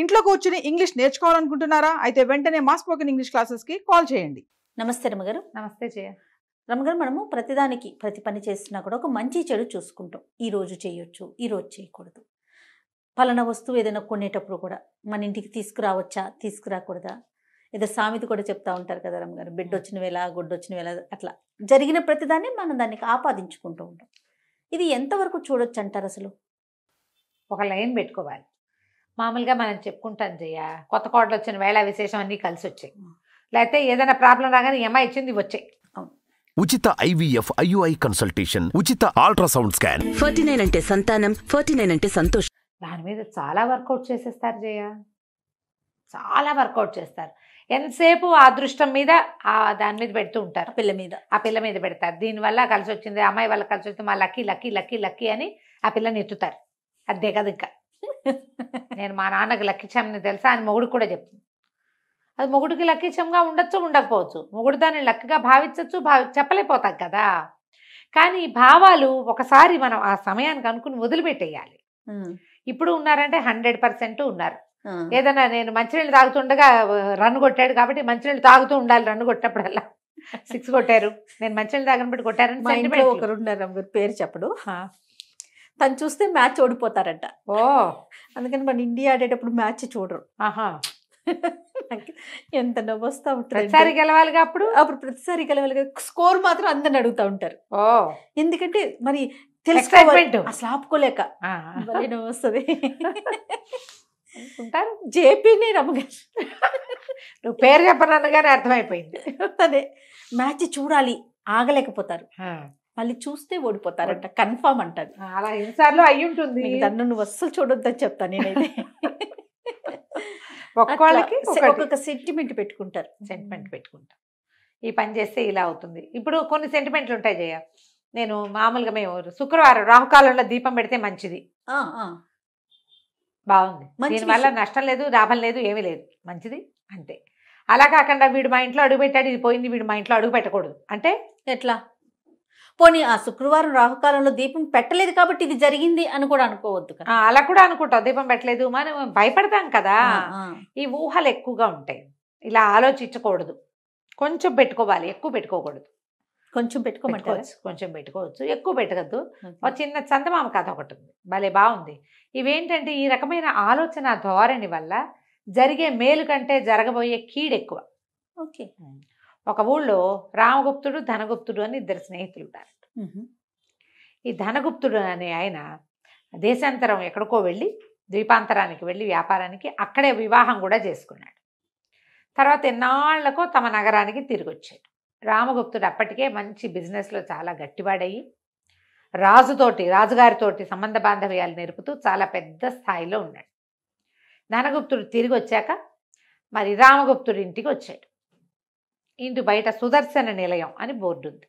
ఇంట్లో కూర్చుని ఇంగ్లీష్ నేర్చుకోవాలనుకుంటున్నారా? అయితే వెంటనే మా స్పోకెన్ ఇంగ్లీష్ క్లాసెస్కి కాల్ చేయండి. నమస్తే రమగారు. నమస్తే జయ. రమగారు, మనము ప్రతి పని చేస్తున్నా కూడా ఒక మంచి చెడు చూసుకుంటాం. ఈ రోజు చేయొచ్చు, ఈ రోజు చేయకూడదు. పలానా వస్తువు ఏదైనా కొనేటప్పుడు కూడా మన ఇంటికి తీసుకురావచ్చా, తీసుకురాకూడదా? ఏదో సామెత కూడా చెప్తా ఉంటారు కదా రమగారు, బిడ్డ వచ్చిన వేళ గొడ్డొచ్చిన వేళ, అట్లా జరిగిన ప్రతిదాన్ని మనం దానికి ఆపాదించుకుంటూ ఉంటాం. ఇది ఎంతవరకు చూడొచ్చు అంటారు అసలు? ఒక లైన్ పెట్టుకోవాలి. మామూలుగా మనం చెప్పుకుంటాం జయ, కొత్త కోడలు వచ్చిన వేళ విశేషం అన్నీ కలిసి వచ్చాయి. లేకపోతే ఏదైనా ప్రాబ్లం రాగానే ఏమై ఇచ్చింది వచ్చాయి. ఉచిత IVF IUI కన్సల్టేషన్, ఉచిత అల్ట్రాసౌండ్ స్కాన్. 49 అంటే సంతానం, 49 అంటే సంతోషం. దాని మీద చాలా వర్కౌట్ చేసేస్తారు జయ, చాలా వర్కౌట్ చేస్తారు. ఎంతసేపు ఆ అదృష్టం మీద దాని మీద పెడుతూ ఉంటారు, ఆ పిల్ల మీద పెడతారు. దీనివల్ల కలిసి వచ్చింది, అమ్మాయి వల్ల కలిసి వచ్చింది, మా లక్కీ లక్కీ లక్కీ లక్కీ అని ఆ పిల్లని ఎత్తుతారు. అదే కదా. ఇంకా నేను మా నాన్నకి లక్కీచంని తెలుసా అని మొగుడికి కూడా చెప్తుంది. అది మొగుడికి లక్కీచంగా ఉండొచ్చు, ఉండకపోవచ్చు. మొగుడు దాన్ని లక్కగా భావించవచ్చు, చెప్పలేకపోతాం కదా. కానీ ఈ భావాలు ఒకసారి మనం ఆ సమయానికి అనుకుని వదిలిపెట్టేయాలి. ఇప్పుడు ఉన్నారంటే 100% ఉన్నారు. ఏదైనా నేను మంచినీళ్ళు తాగుతుండగా రన్ను కొట్టాడు కాబట్టి మంచినీళ్ళు తాగుతూ ఉండాలి, రన్ను కొట్టినప్పుడల్లా 6 కొట్టారు, నేను మంచినీళ్ళు తాగని బట్టి కొట్టారని ఒకరు ఉన్నారు, పేరు చెప్పడు. తను చూస్తే మ్యాచ్ ఓడిపోతారంట. అందుకని మన ఇండియా ఆడేటప్పుడు మ్యాచ్ చూడరు. ఎంత నవ్వొస్తా ఉంటుంది. ప్రతిసారి గెలవాలిగా, అప్పుడు ప్రతిసారి గెలవాలిగా. స్కోర్ మాత్రం అందరిని అడుగుతా ఉంటారు. ఎందుకంటే మరి తెలుసుకోవాలి, అసలు ఆపుకోలేక వస్తుంది. ఉంటారు జేపీని రమ్మగారు, నువ్వు పేరు చెప్పనగానే అర్థమైపోయింది. అదే మ్యాచ్ చూడాలి, ఆగలేకపోతారు. మళ్ళీ చూస్తే ఓడిపోతారంట, కన్ఫామ్ అంటారు. అలా ఎన్నిసార్లు అయ్యి ఉంటుంది. దాన్ని నువ్వు అస్సలు చూడొద్దని చెప్తాను నేనైతే. ఒక్కొక్క సెంటిమెంట్ పెట్టుకుంటారు. ఈ పని చేస్తే ఇలా అవుతుంది. ఇప్పుడు కొన్ని సెంటిమెంట్లు ఉంటాయి జయ. నేను మామూలుగా మేము శుక్రవారం రాహుకాలంలో దీపం పెడితే మంచిది, బాగుంది, దీనివల్ల నష్టం లేదు, లాభం లేదు, ఏమీ లేదు, మంచిది అంతే. అలా కాకుండా వీడు మా ఇంట్లో అడుగు పెట్టాడు, ఇది పోయింది, వీడు మా ఇంట్లో అడుగు పెట్టకూడదు అంటే ఎట్లా? పోనీ ఆ శుక్రవారం రాహుకాలంలో దీపం పెట్టలేదు కాబట్టి ఇది జరిగింది అని కూడా అనుకోవద్దు కదా. అలా కూడా అనుకుంటాం, దీపం పెట్టలేదు, మనం భయపడతాం కదా. ఈ ఊహలు ఎక్కువగా ఉంటాయి, ఇలా ఆలోచించకూడదు. కొంచెం పెట్టుకోవాలి, ఎక్కువ పెట్టుకోకూడదు. కొంచెం పెట్టుకోవచ్చు, కొంచెం పెట్టుకోవచ్చు, ఎక్కువ పెట్టకద్దు. ఒక చిన్న చందమామ కథ ఒకటి ఉంది, భలే బాగుంది. ఇవేంటంటే ఈ రకమైన ఆలోచన ధోరణి వల్ల జరిగే మేలు కంటే జరగబోయే కీడు ఎక్కువ. ఓకే. ఒక ఊళ్ళో రామగుప్తుడు ధనగుప్తుడు అని 2 స్నేహితులు ఉంటారు. ఈ ధనగుప్తుడు అనే ఆయన దేశాంతరం ఎక్కడికో వెళ్ళి, ద్వీపాంతరానికి వెళ్ళి వ్యాపారానికి, అక్కడే వివాహం కూడా చేసుకున్నాడు. తర్వాత ఎన్నాళ్లకో తమ నగరానికి తిరిగి వచ్చాడు. రామగుప్తుడు అప్పటికే మంచి బిజినెస్లో చాలా గట్టివాడయ్యి రాజుగారితోటి సంబంధ బాంధవ్యాలు నేర్పుతూ చాలా పెద్ద స్థాయిలో ఉన్నాడు. ధనగుప్తుడు తిరిగి వచ్చాక మరి రామగుప్తుడి ఇంటికి వచ్చాడు. ఇంటి బయట సుదర్శన నిలయం అని బోర్డు ఉంది.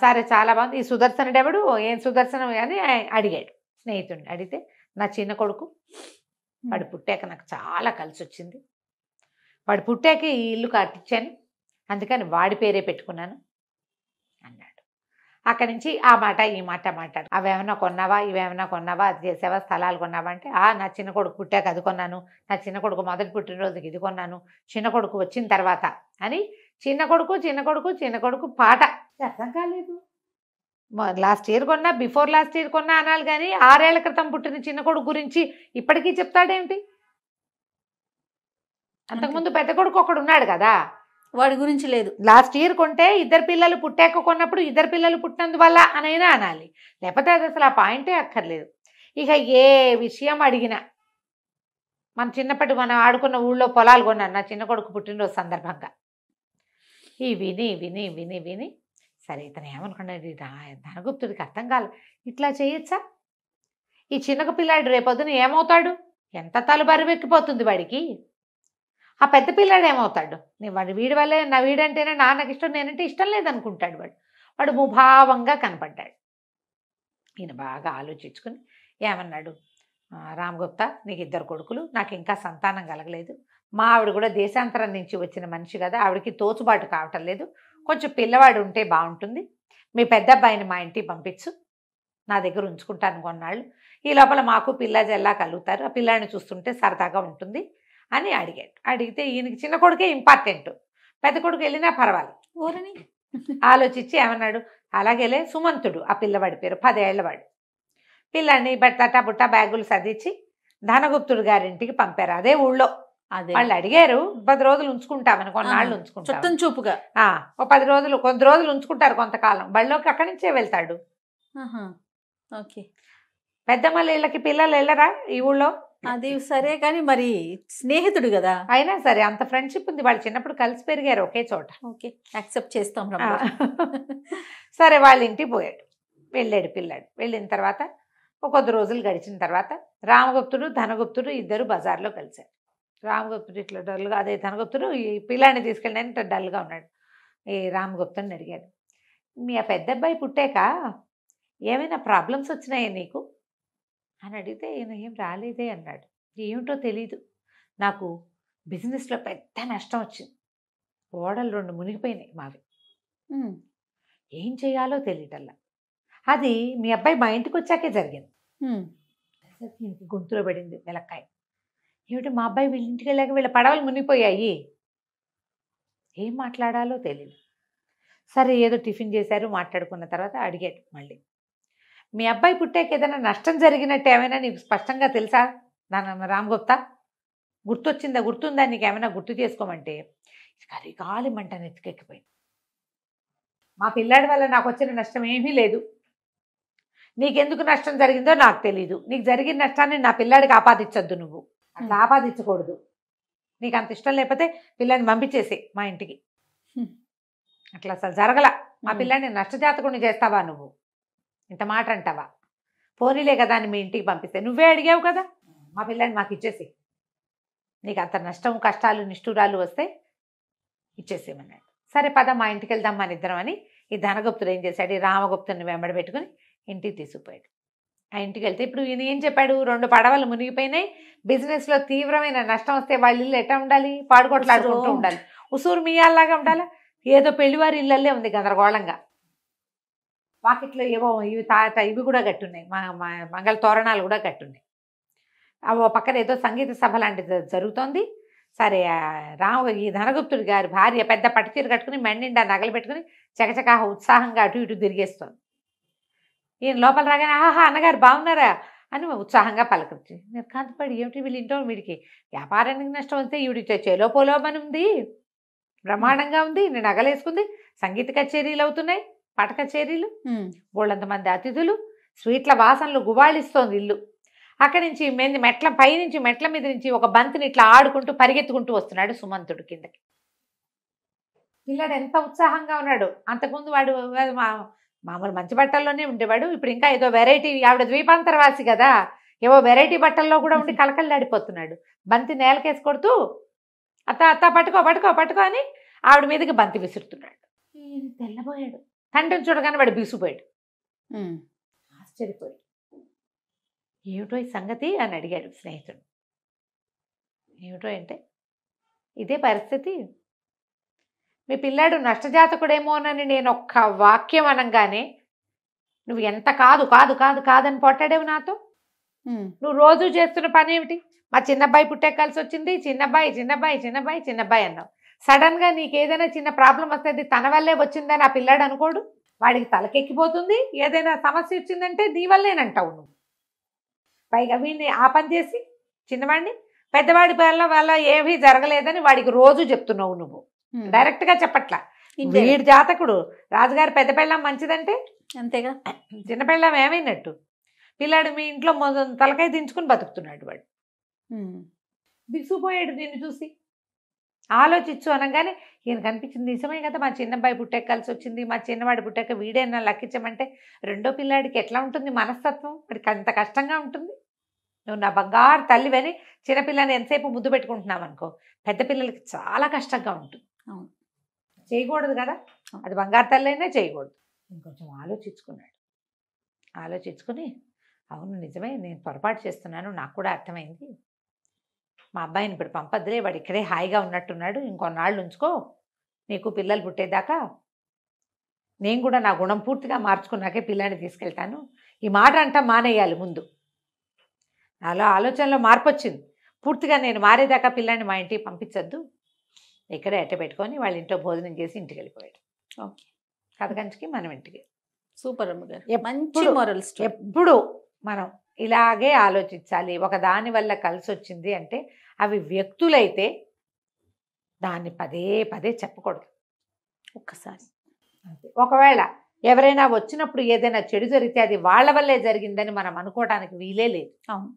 సరే, చాలా బాగుంది. ఈ సుదర్శనుడు ఎవడు, ఏం సుదర్శనం అని అడిగాడు స్నేహితుడిని. అడిగితే నా చిన్న కొడుకు, వాడు పుట్టాక నాకు చాలా కలిసి వచ్చింది, వాడు పుట్టాక ఈ ఇల్లు కట్టించాను, అందుకని వాడి పేరే పెట్టుకున్నాను అన్నాడు. అక్కడి నుంచి ఆ మాట ఈ మాట మాట్లాడు. అవేమన్నా కొన్నావా, ఇవేమన్నా కొన్నావా, అది చేసావా, స్థలాలు కొన్నావా అంటే నా చిన్న కొడుకు పుట్టాక అది కొన్నాను, నా చిన్న కొడుకు మొదటి పుట్టినరోజుకి ఇది కొన్నాను, చిన్న కొడుకు వచ్చిన తర్వాత అని చిన్న కొడుకు పాట అర్థం కాలేదు. లాస్ట్ ఇయర్ కొన్నా, బిఫోర్ లాస్ట్ ఇయర్ కొన్నా అనాలి కానీ 6 ఏళ్ల క్రితం పుట్టిన చిన్న కొడుకు గురించి ఇప్పటికీ చెప్తాడేమిటి? అంతకుముందు పెద్ద కొడుకు ఒకడు ఉన్నాడు కదా, వాడి గురించి లేదు. లాస్ట్ ఇయర్ కొంటే 2 పిల్లలు పుట్టాక కొన్నప్పుడు 2 పిల్లలు పుట్టినందువల్ల అనైనా అనాలి, లేకపోతే అది అసలు ఆ పాయింటే అక్కర్లేదు. ఇక ఏ విషయం అడిగినా, మనం ఆడుకున్న ఊళ్ళో పొలాలు కొన్నాను నా చిన్న కొడుకు పుట్టినరోజు సందర్భంగా, ఈ విని విని విని విని సరే ఇతను ఏమనుకున్నాడు, ధనగుప్తుడికి అర్థం కాదు, ఇట్లా చేయొచ్చా? ఈ చిన్నక పిల్లాడు రేపొద్దున ఏమవుతాడు, ఎంత తలబరువెక్కిపోతుంది వాడికి. ఆ పెద్ద పిల్లాడు ఏమవుతాడు, వాడు వీడి వల్లే, నా వీడంటేనే నాన్నకి ఇష్టం, నేనంటే ఇష్టం లేదనుకుంటాడు. వాడు ముభావంగా కనపడ్డాడు. ఈయన బాగా ఆలోచించుకుని ఏమన్నాడు, రామగుప్తా, నీకు 2 కొడుకులు, నాకు ఇంకా సంతానం కలగలేదు, మా ఆవిడ కూడా దేశాంతరం నుంచి వచ్చిన మనిషి కదా, ఆవిడకి తోచుబాటు కావటం లేదు, కొంచెం పిల్లవాడు ఉంటే బాగుంటుంది, మీ పెద్ద అబ్బాయిని మా ఇంటికి పంపించు, నా దగ్గర ఉంచుకుంటాను కొన్నాళ్ళు, ఈ లోపల మాకు పిల్ల జల్లా కలుగుతారు, ఆ పిల్లాడిని చూస్తుంటే సరదాగా ఉంటుంది అని అడిగాడు. అడిగితే ఈయనకి చిన్న కొడుకే ఇంపార్టెంట్, పెద్ద కొడుకు వెళ్ళినా పర్వాలేదు. ఊరని ఆలోచించి ఏమన్నాడు, అలాగేలే సుమంతుడు ఆ పిల్లవాడి పేరు, 10 ఏళ్లవాడు. పిల్లాడిని బట్టా బుట్ట బ్యాగులు సర్దించి ధనగుప్తుడు గారింటికి పంపారు. అదే ఊళ్ళో. అదే వాళ్ళు అడిగారు 10 రోజులు ఉంచుకుంటామని, కొన్నాళ్ళు ఉంచుకుంటాం. చుట్టం చూపుగా. ఓ 10 రోజులు, కొద్ది రోజులు ఉంచుకుంటారు, కొంతకాలం బళ్ళోకి అక్కడి నుంచే వెళ్తాడు. ఓకే. పెద్దమ్మల ఇళ్ళకి పిల్లలు వెళ్ళరా ఈ ఊళ్ళో? అది సరే, కానీ మరి స్నేహితుడు కదా. అయినా సరే అంత ఫ్రెండ్షిప్ ఉంది, వాళ్ళు చిన్నప్పుడు కలిసి పెరిగారు ఒకే చోట. ఓకే, యాక్సెప్ట్ చేస్తాం. సరే వాళ్ళ ఇంటికి పోయాడు, వెళ్ళాడు పిల్లాడు. వెళ్ళిన తర్వాత ఒక కొద్ది రోజులు గడిచిన తర్వాత రామగుప్తుడు ధనగుప్తుడు ఇద్దరు బజార్లో కలిశారు. రామగుప్తుడు ఇట్లా డల్గా, అదే ధనగుప్తుడు ఈ పిల్లాడిని తీసుకెళ్ళడానికి ఇట్లా డల్గా ఉన్నాడు. ఈ రామగుప్తుడిని అడిగాడు, మీ ఆ పెద్ద అబ్బాయి పుట్టాక ఏమైనా ప్రాబ్లమ్స్ వచ్చినాయా నీకు అని అడిగితే ఈయన ఏం రాలేదే అన్నాడు. ఏమిటో తెలీదు, నాకు బిజినెస్లో పెద్ద నష్టం వచ్చింది, ఓడలు 2 మునిగిపోయినాయి మావి, ఏం చేయాలో తెలియటల్లా. అది మీ అబ్బాయి మా ఇంటికి వచ్చాకే జరిగింది. ఈయనకి గొంతులో పడింది నిలక్కాయ. ఏమిటి, మా అబ్బాయి వీళ్ళ ఇంటికి వెళ్ళాక వీళ్ళ పడవలు మునిగిపోయాయి, ఏం మాట్లాడాలో తెలియదు. సరే ఏదో టిఫిన్ చేశారు, మాట్లాడుకున్న తర్వాత అడిగాడు మళ్ళీ, మీ అబ్బాయి పుట్టాక ఏదైనా నష్టం జరిగినట్టు ఏమైనా నీకు స్పష్టంగా తెలుసా రామగుప్తా? గుర్తుందా నీకు ఏమైనా గుర్తు చేసుకోమంటే కరిగాలి మంట నెత్తికెక్కిపోయింది. మా పిల్లాడి వల్ల నాకు వచ్చిన నష్టం ఏమీ లేదు, నీకెందుకు నష్టం జరిగిందో నాకు తెలీదు, నీకు జరిగిన నష్టాన్ని నా పిల్లాడికి ఆపాదించొద్దు, నువ్వు అట్లా ఆపాదించకూడదు, నీకు అంత ఇష్టం లేకపోతే పిల్లాడిని పంపించేసి మా ఇంటికి, అట్లా అసలు జరగల, మా పిల్లాడిని నష్టజాతకుడిని చేస్తావా నువ్వు, ఇంత మాట అంటావా, పోనీలే కదా అని మీ ఇంటికి పంపిస్తే, నువ్వే అడిగావు కదా, మా పిల్లాడిని మాకు ఇచ్చేసి, నీకు అంత నష్టం కష్టాలు నిష్ఠూరాలు వస్తే ఇచ్చేసేమన్నాడు. సరే పద మా ఇంటికి వెళ్దాం మన ఇద్దరం అని ఈ ధనగుప్తుడు ఏం చేశాడు, ఈ రామగుప్తుని వెంబడి పెట్టుకుని ఇంటికి తీసుకుపోయాడు. ఆ ఇంటికి వెళ్తే ఇప్పుడు ఈయన ఏం చెప్పాడు, 2 పడవలు మునిగిపోయినాయి, బిజినెస్లో తీవ్రమైన నష్టం వస్తే వాళ్ళ ఇల్లు ఎట్లా ఉండాలి, పాడుకొట్లాడుకుంటూ ఉండాలి, ఉసూరు మియాల్లాగా ఉండాలా, ఏదో పెళ్లివారి ఇళ్ళల్లే ఉంది గందరగోళంగా, వాకిట్లో ఏవో ఇవి కూడా కట్టున్నాయి, మంగళ తోరణాలు కూడా కట్టున్నాయి, ఓ పక్కన ఏదో సంగీత సభ లాంటిది జరుగుతోంది. సరే ఈ ధనగుప్తుడి గారి భార్య పెద్ద పట్టుచీర కట్టుకుని మెండిండా నగలు పెట్టుకుని చకచకా ఉత్సాహంగా అటు ఇటు తిరిగేస్తోంది. ఈయన లోపల రాగానే ఆహా అన్నగారు బాగున్నారా అని ఉత్సాహంగా పలకరించి, నేను కాంతిపడి ఏమిటి వీళ్ళు ఇంట్లో వీడికి వ్యాపారానికి నష్టం వస్తే ఈవిడి చేలో పోలోమని ఉంది, బ్రహ్మాండంగా ఉంది, నేను నగలేసుకుంది, సంగీత కచేరీలు అవుతున్నాయి, పాట కచేరీలు, బోళ్ళంతమంది అతిథులు, స్వీట్ల వాసనలు గుబాళిస్తోంది ఇల్లు. అక్కడి నుంచి పైనుంచి మెట్ల మీద నుంచి ఒక బంతిని ఇట్లా ఆడుకుంటూ పరిగెత్తుకుంటూ వస్తున్నాడు సుమంతుడు కిందకి. పిల్లాడు ఎంత ఉత్సాహంగా ఉన్నాడు, అంతకుముందు వాడు మామూలు మంచి బట్టల్లోనే ఉండేవాడు, ఇప్పుడు ఇంకా ఏదో వెరైటీ, ఆవిడ ద్వీపాంతరవాసి కదా, ఏవో వెరైటీ బట్టల్లో కూడా ఉండి కలకల్లాడిపోతున్నాడు. బంతి నేలకేసి కొడుతూ అత్త పట్టుకో పట్టుకో పట్టుకో అని ఆవిడ మీదకి బంతి విసురుతున్నాడు. ఈయన తెల్లబోయాడు, తండ్రిని చూడగానే వాడు బీసుపోయాడు, ఆశ్చర్యపోయాడు. ఏమిటో ఈ సంగతి అని అడిగాడు స్నేహితుడు. ఏమిటో అంటే ఇదే పరిస్థితి, మీ పిల్లాడు నష్టజాతకుడేమోనని నేను ఒక్క వాక్యం అనగానే నువ్వు ఎంత కాదు కాదు కాదు కాదని పొట్టాడేవు నాతో, నువ్వు రోజు చేస్తున్న పని ఏమిటి, మా చిన్నబ్బాయి పుట్టే కలిసి వచ్చింది, చిన్నబ్బాయి చిన్నబ్బాయి చిన్నబ్బాయి చిన్నబ్బాయి అన్నావు, సడన్గా నీకు ఏదైనా చిన్న ప్రాబ్లం వస్తుంది తన వల్లే వచ్చిందని ఆ పిల్లాడు అనుకోడు, వాడికి తలకెక్కిపోతుంది, ఏదైనా సమస్య వచ్చిందంటే నీ వల్లేనంటావు నువ్వు, పైగా వీడిని ఆ పని చేసి చిన్నవాడిని పెద్దవాడి వల్ల ఏమీ జరగలేదని వాడికి రోజు చెప్తున్నావు నువ్వు, డైరెక్ట్గా చెప్పట్లా, వీడి జాతకుడు రాజుగారి పెద్ద పెళ్ళాం మంచిదంటే అంతేగా, చిన్న పెళ్ళాం ఏమైనట్టు, పిల్లాడు మీ ఇంట్లో తలకాయ దించుకుని బతుకుతున్నాడు, వాడు బిగుసిపోయాడు నిన్ను చూసి. ఆలోచించు అనగానే ఈయన కనిపించింది, నిజమే కదా, మా చిన్నబ్బాయి పుట్టాక కలిసి వచ్చింది, మా చిన్నవాడి పుట్టాక వీడేనా లక్కించమంటే రెండో పిల్లాడికి ఎట్లా ఉంటుంది మనస్తత్వం, వాడికి అంత కష్టంగా ఉంటుంది, నువ్వు నా బంగారు తల్లివని చిన్నపిల్లని ఎంతసేపు ముద్దు పెట్టుకుంటున్నావు అనుకో, పెద్ద పిల్లలకి చాలా కష్టంగా ఉంటుంది, చేయకూడదు కదా, అది బంగారు తల్లి అయినా చేయకూడదు. ఇంకొంచెం ఆలోచించుకున్నాడు, ఆలోచించుకుని అవును నిజమే నేను పొరపాటు చేస్తున్నాను, నాకు కూడా అర్థమైంది, మా అబ్బాయిని ఇప్పుడు పంపద్దులే, వాడు ఇక్కడే హాయిగా ఉన్నట్టున్నాడు, ఇంకొన్నాళ్ళు ఉంచుకో, నీకు పిల్లలు పుట్టేదాకా నేను కూడా నా గుణం పూర్తిగా మార్చుకున్నాకే పిల్లాన్ని తీసుకెళ్తాను, ఈ మాట అంటా మానేయాలి ముందు. నాలో ఆలోచనలో మార్పు వచ్చింది. పూర్తిగా నేను మారేదాకా పిల్లాన్ని మా ఇంటికి పంపించద్దు, ఇక్కడే అట్ట పెట్టుకొని వాళ్ళ ఇంట్లో భోజనం చేసి ఇంటికి వెళ్ళిపోయాడు. ఓకే. కథ కంచికి మనం ఇంటికి. సూపర్ అమ్మగారు, ఎప్పుడు- మంచి మోరల్ స్టోరీ. ఎప్పుడు మనం ఇలాగే ఆలోచించాలి. ఒక దాని వల్ల కలిసి వచ్చింది అంటే అవి వ్యక్తులైతే దాన్ని పదే పదే చెప్పకూడదు. ఒక్కసారి ఒకవేళ ఎవరైనా వచ్చినప్పుడు ఏదైనా చెడు జరిగితే అది వాళ్ళ వల్లే జరిగిందని మనం అనుకోవడానికి వీలే లేదు. అవును.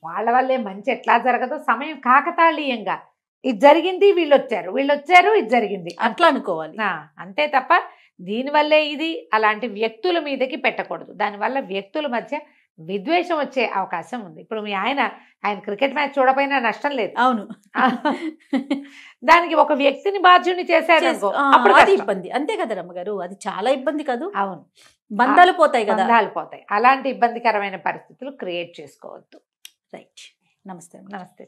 వాళ్ళ వల్లే మంచి ఎట్లా జరగదో సమయం కాకతాళీయంగా ఇది జరిగింది, వీళ్ళు వచ్చారు, ఇది జరిగింది అట్లా అనుకోవాలి. అంతే తప్ప దీనివల్లే ఇది అలాంటి వ్యక్తుల మీదకి పెట్టకూడదు. దానివల్ల వ్యక్తుల మధ్య విద్వేషం వచ్చే అవకాశం ఉంది. ఇప్పుడు మీ ఆయన క్రికెట్ మ్యాచ్ చూడపోయినా నష్టం లేదు. అవును. దానికి ఒక వ్యక్తిని బాధ్యుని చేశారు అనుకో, అప్పుడు అది కష్టం. ఇబ్బంది. అంతే కదా రమ్మగారు, అది చాలా ఇబ్బంది కాదు. అవును, బంధాలు పోతాయి కదా. బంధాలు పోతాయి. అలాంటి ఇబ్బందికరమైన పరిస్థితులు క్రియేట్ చేసుకోవద్దు. రైట్. నమస్తే. నమస్తే.